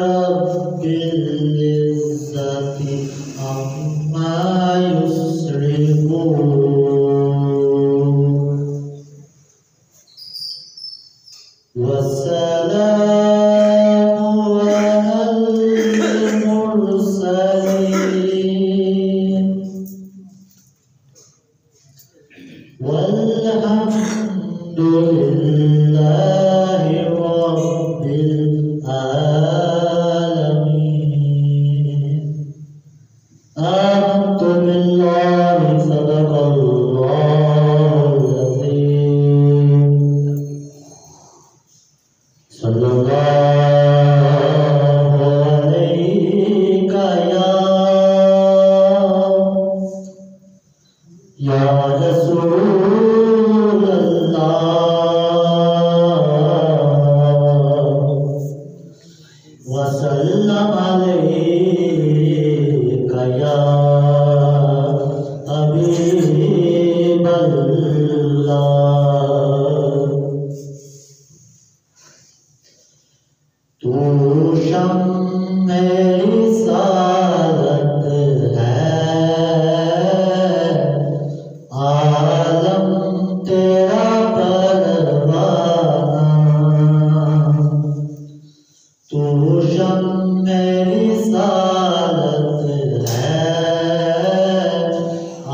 रब्बिल इज़्ज़ति अम्मा युसिफून वस्सलामु अलल मुरसलीन वल्हम्दुलिल्लाहि रब्बिल आलमीन। आमनतु बिल्लाहि सदक़ल्लाहुल अज़ीम। सल्लल्लाहु अलैका या रसूलल्लाह वसल्लम अलैका या हबीबल्लाह। तू शम्मे रिसालत है, आलम तेरा परवाना। तू शम्मे रिसालत है,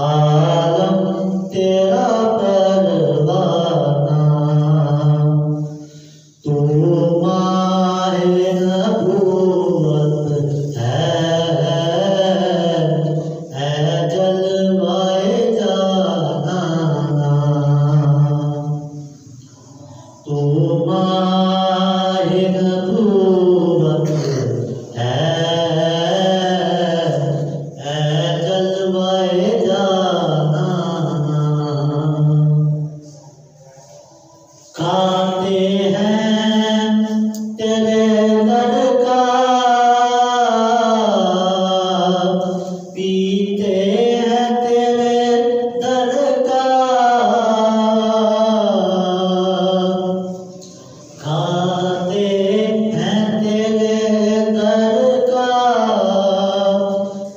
आलम तेरा परवाना। तू माहे नबूवत है, ऐ जलवाए जाना। तू माहे नबूवत है, ऐ जलवाए जाना। खाते हैं तेरे दर का, पीते हैं तेरे दर का। खाते हैं तेरे दर का,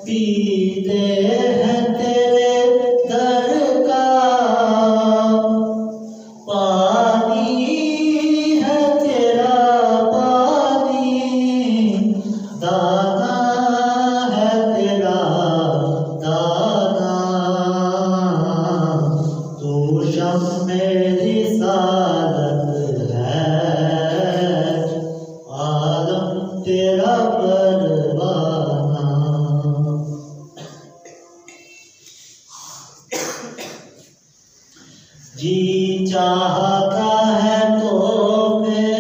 पीते हैं तेरे दर का। पानी है तेरा पानी, दाना है तेरा दाना। तू शम्मे रिसालत है, आलम तेरा परवाना। जी चाहता है तो मैं